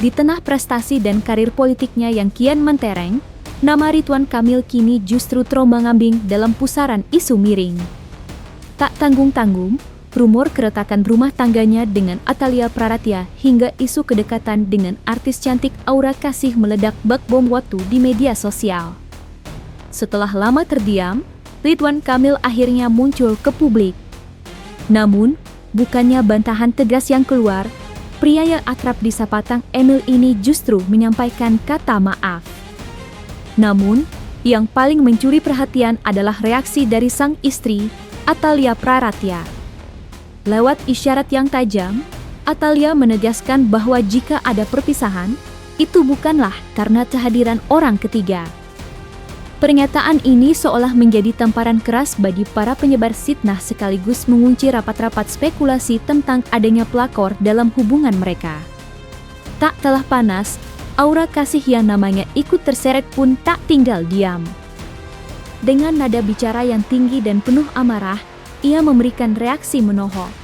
Di tengah prestasi dan karir politiknya yang kian mentereng, nama Ridwan Kamil kini justru terombang-ambing dalam pusaran isu miring. Tak tanggung-tanggung, rumor keretakan rumah tangganya dengan Atalia Praratya hingga isu kedekatan dengan artis cantik Aura Kasih meledak bak bom waktu di media sosial. Setelah lama terdiam, Ridwan Kamil akhirnya muncul ke publik. Namun, bukannya bantahan tegas yang keluar, pria yang akrab disapa Kang Emil ini justru menyampaikan kata maaf. Namun, yang paling mencuri perhatian adalah reaksi dari sang istri, Atalia Praratya. Lewat isyarat yang tajam, Atalia menegaskan bahwa jika ada perpisahan, itu bukanlah karena kehadiran orang ketiga. Pernyataan ini seolah menjadi tamparan keras bagi para penyebar fitnah sekaligus mengunci rapat-rapat spekulasi tentang adanya pelakor dalam hubungan mereka. Tak kalah panas, Aura Kasih yang namanya ikut terseret pun tak tinggal diam. Dengan nada bicara yang tinggi dan penuh amarah, ia memberikan reaksi menohok.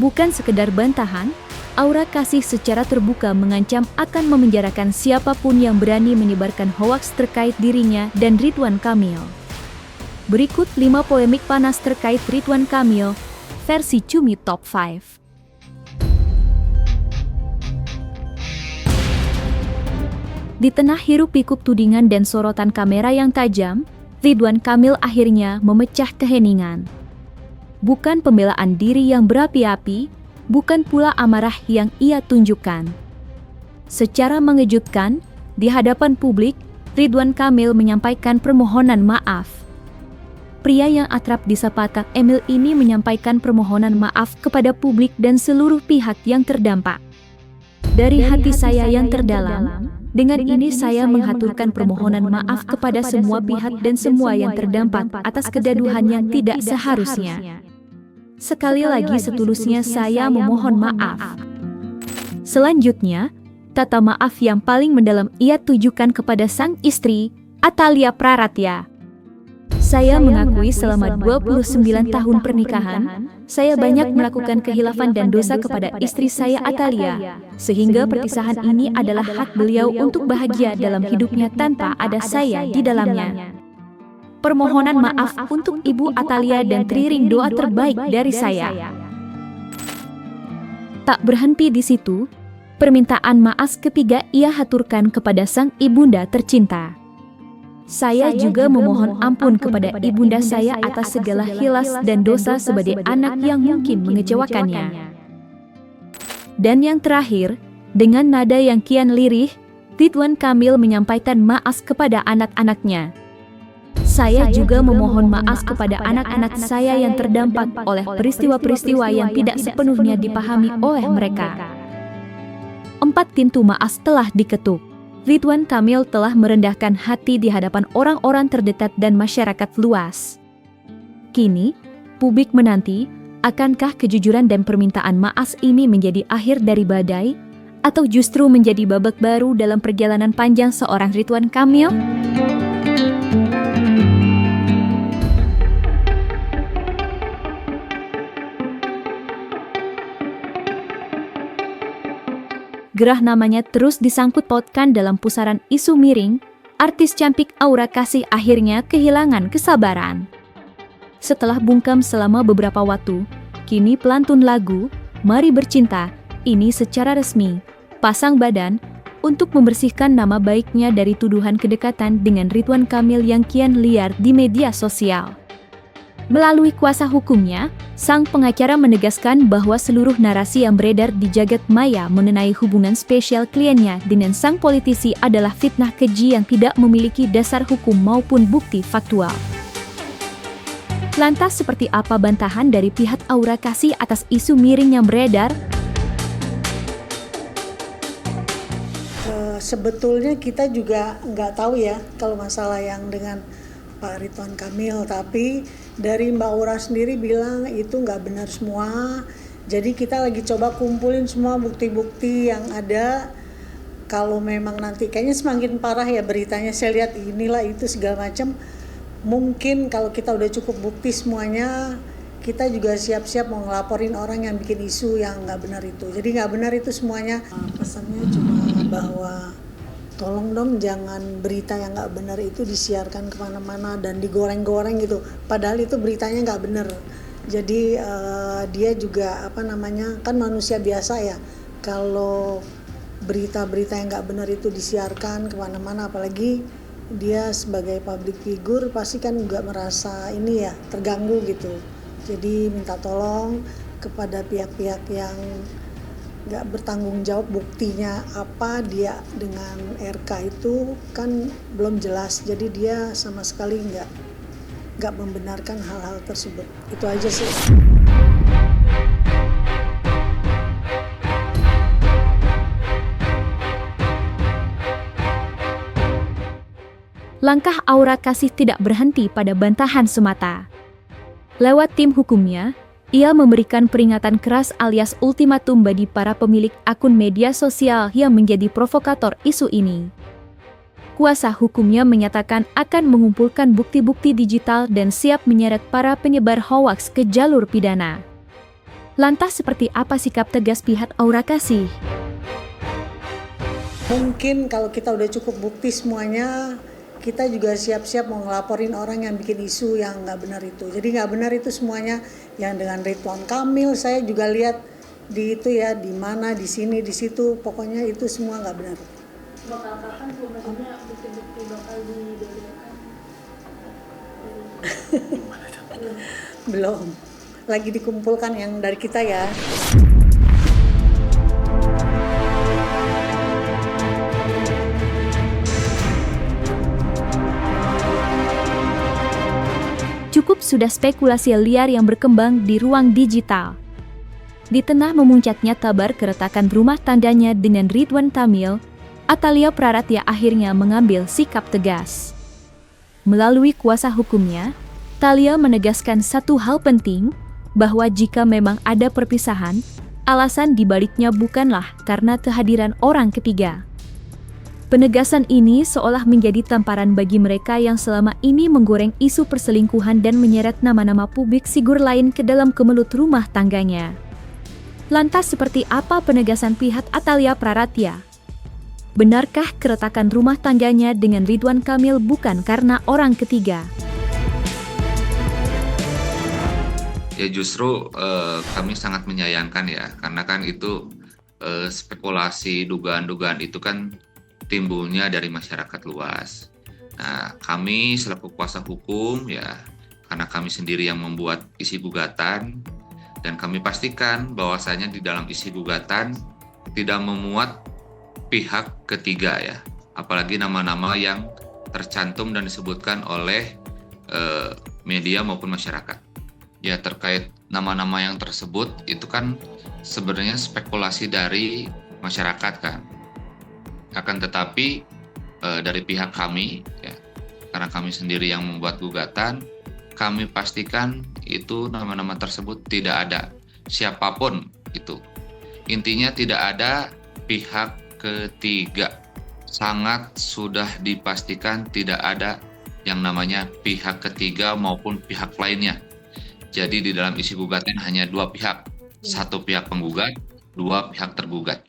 Bukan sekedar bantahan, Aura Kasih secara terbuka mengancam akan memenjarakan siapapun yang berani menyebarkan hoaks terkait dirinya dan Ridwan Kamil. Berikut 5 polemik panas terkait Ridwan Kamil, versi Cumi Top 5. Di tengah hiruk-pikuk tudingan dan sorotan kamera yang tajam, Ridwan Kamil akhirnya memecah keheningan. Bukan pembelaan diri yang berapi-api, bukan pula amarah yang ia tunjukkan. Secara mengejutkan, di hadapan publik, Ridwan Kamil menyampaikan permohonan maaf. Pria yang akrab disapa Kang Emil ini menyampaikan permohonan maaf kepada publik dan seluruh pihak yang terdampak. Dari hati saya yang terdalam, dengan ini saya menghaturkan permohonan maaf kepada semua pihak dan semua yang terdampak atas kegaduhan yang tidak seharusnya. Sekali lagi setulusnya saya memohon maaf. Selanjutnya, kata maaf yang paling mendalam ia tujukan kepada sang istri, Atalia Praratya. Saya mengakui selama 29 tahun pernikahan, saya banyak melakukan khilafan dan dosa kepada istri saya Atalia, sehingga perpisahan ini adalah hak beliau untuk bahagia dalam hidupnya tanpa ada saya di dalamnya. Permohonan maaf untuk Ibu Atalia dan teriring doa terbaik dari saya. Tak berhenti di situ, permintaan maaf ketiga ia haturkan kepada sang ibunda tercinta. Saya juga memohon ampun kepada ibunda saya atas segala hilas dan dosa sebagai anak yang mungkin mengecewakannya. Dan yang terakhir, dengan nada yang kian lirih, Ridwan Kamil menyampaikan maaf kepada anak-anaknya. Saya juga memohon maaf kepada anak-anak saya yang terdampak oleh peristiwa-peristiwa yang tidak sepenuhnya dipahami oleh mereka. 4 pintu maaf telah diketuk. Ridwan Kamil telah merendahkan hati di hadapan orang-orang terdekat dan masyarakat luas. Kini, publik menanti, akankah kejujuran dan permintaan maaf ini menjadi akhir dari badai, atau justru menjadi babak baru dalam perjalanan panjang seorang Ridwan Kamil? Gerah namanya terus disangkut pautkan dalam pusaran isu miring, artis cantik Aura Kasih akhirnya kehilangan kesabaran. Setelah bungkam selama beberapa waktu, kini pelantun lagu Mari Bercinta ini secara resmi pasang badan untuk membersihkan nama baiknya dari tuduhan kedekatan dengan Ridwan Kamil yang kian liar di media sosial. Melalui kuasa hukumnya, sang pengacara menegaskan bahwa seluruh narasi yang beredar di jagat maya mengenai hubungan spesial kliennya dengan sang politisi adalah fitnah keji yang tidak memiliki dasar hukum maupun bukti faktual. Lantas seperti apa bantahan dari pihak Aura Kasih atas isu miring yang beredar? Sebetulnya kita juga nggak tahu ya kalau masalah yang dengan Pak Ridwan Kamil, tapi dari Mbak Aura sendiri bilang itu nggak benar semua. Jadi kita lagi coba kumpulin semua bukti-bukti yang ada. Kalau memang nanti kayaknya semakin parah ya beritanya, saya lihat inilah itu segala macam. Mungkin kalau kita udah cukup bukti semuanya, kita juga siap-siap mau ngelaporin orang yang bikin isu yang nggak benar itu. Jadi nggak benar itu semuanya. Pesannya cuma bahwa tolong dong jangan berita yang nggak benar itu disiarkan kemana-mana dan digoreng-goreng gitu. Padahal itu beritanya nggak benar. Jadi dia juga kan manusia biasa ya. Kalau berita-berita yang nggak benar itu disiarkan kemana-mana, apalagi dia sebagai public figure pasti kan juga merasa ini ya terganggu gitu. Jadi minta tolong kepada pihak-pihak yang nggak bertanggung jawab, buktinya apa dia dengan RK itu kan belum jelas. Jadi dia sama sekali nggak membenarkan hal-hal tersebut. Itu aja sih. Langkah Aura Kasih tidak berhenti pada bantahan semata. Lewat tim hukumnya, ia memberikan peringatan keras alias ultimatum bagi para pemilik akun media sosial yang menjadi provokator isu ini. Kuasa hukumnya menyatakan akan mengumpulkan bukti-bukti digital dan siap menyeret para penyebar hoaks ke jalur pidana. Lantas seperti apa sikap tegas pihak Aura Kasih? Mungkin kalau kita udah cukup bukti semuanya, kita juga siap-siap mau ngelaporin orang yang bikin isu yang nggak benar itu. Jadi nggak benar itu semuanya yang dengan Ridwan Kamil, saya juga lihat di itu ya, di mana, di sini, di situ, pokoknya itu semua nggak benar. Bakal kapan tuh maksudnya bukti-bukti bakal didalilkan? Belum, lagi dikumpulkan yang dari kita ya. Cukup sudah spekulasi liar yang berkembang di ruang digital. Di tengah memuncaknya kabar keretakan rumah tangganya dengan Ridwan Kamil, Athalia Praratya akhirnya mengambil sikap tegas. Melalui kuasa hukumnya, Thalia menegaskan satu hal penting, bahwa jika memang ada perpisahan, alasan dibaliknya bukanlah karena kehadiran orang ketiga. Penegasan ini seolah menjadi tamparan bagi mereka yang selama ini menggoreng isu perselingkuhan dan menyeret nama-nama publik figur lain ke dalam kemelut rumah tangganya. Lantas seperti apa penegasan pihak Athalia Praratya? Benarkah keretakan rumah tangganya dengan Ridwan Kamil bukan karena orang ketiga? Ya justru kami sangat menyayangkan ya, karena kan itu spekulasi, dugaan-dugaan itu kan timbulnya dari masyarakat luas. Nah, kami selaku kuasa hukum ya, karena kami sendiri yang membuat isi gugatan, dan kami pastikan bahwasanya di dalam isi gugatan tidak memuat pihak ketiga ya, apalagi nama-nama yang tercantum dan disebutkan oleh media maupun masyarakat. Ya, terkait nama-nama yang tersebut itu kan sebenarnya spekulasi dari masyarakat kan. Akan tetapi dari pihak kami ya, karena kami sendiri yang membuat gugatan, kami pastikan itu nama-nama tersebut tidak ada siapapun itu. Intinya tidak ada pihak ketiga. Sangat sudah dipastikan tidak ada yang namanya pihak ketiga maupun pihak lainnya. Jadi di dalam isi gugatan hanya dua pihak, satu pihak penggugat, dua pihak tergugat.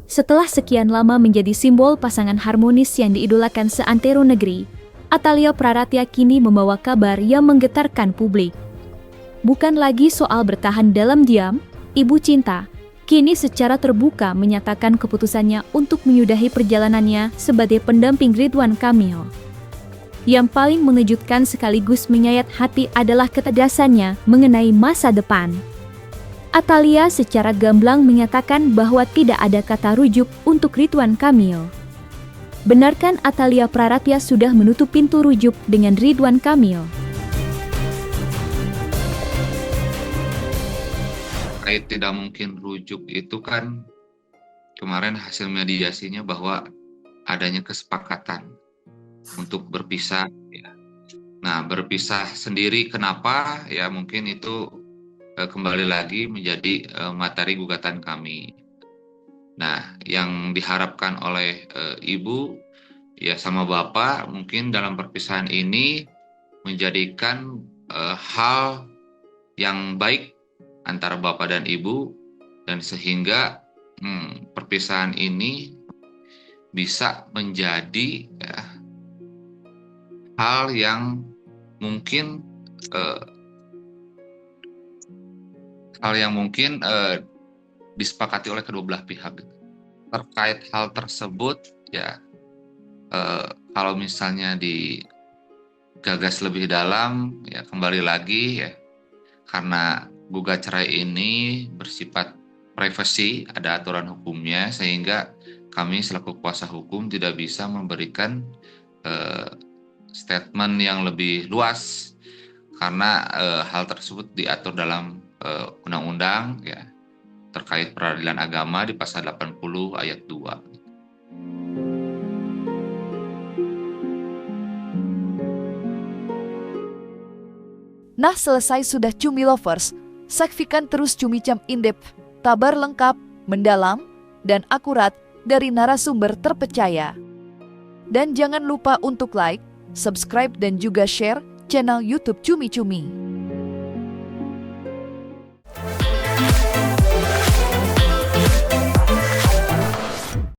Setelah sekian lama menjadi simbol pasangan harmonis yang diidolakan seantero negeri, Athalia Praratya kini membawa kabar yang menggetarkan publik. Bukan lagi soal bertahan dalam diam, Ibu Cinta kini secara terbuka menyatakan keputusannya untuk menyudahi perjalanannya sebagai pendamping Ridwan Kamil. Yang paling mengejutkan sekaligus menyayat hati adalah ketegasannya mengenai masa depan. Athalia secara gamblang menyatakan bahwa tidak ada kata rujuk untuk Ridwan Kamil. Benarkan Athalia Praratya sudah menutup pintu rujuk dengan Ridwan Kamil? Terkait tidak mungkin rujuk itu kan kemarin hasil mediasinya bahwa adanya kesepakatan untuk berpisah ya. Nah, berpisah sendiri kenapa? Ya mungkin itu kembali lagi menjadi materi gugatan kami. Nah, yang diharapkan oleh ibu ya sama bapak mungkin dalam perpisahan ini menjadikan hal yang baik antara bapak dan ibu, dan sehingga perpisahan ini bisa menjadi ya, hal yang mungkin eh, disepakati oleh kedua belah pihak. Terkait hal tersebut ya, kalau misalnya digagas lebih dalam ya, kembali lagi ya, karena gugat cerai ini bersifat privasi, ada aturan hukumnya, sehingga kami selaku kuasa hukum tidak bisa memberikan statement yang lebih luas, karena hal tersebut diatur dalam undang-undang ya, terkait peradilan agama di pasal 80 ayat 2. Nah, selesai sudah Cumi Lovers. Saksikan terus Cumi Cam In-Depth, kabar lengkap, mendalam, dan akurat dari narasumber terpercaya. Dan jangan lupa untuk like, subscribe, dan juga share channel YouTube Cumi Cumi.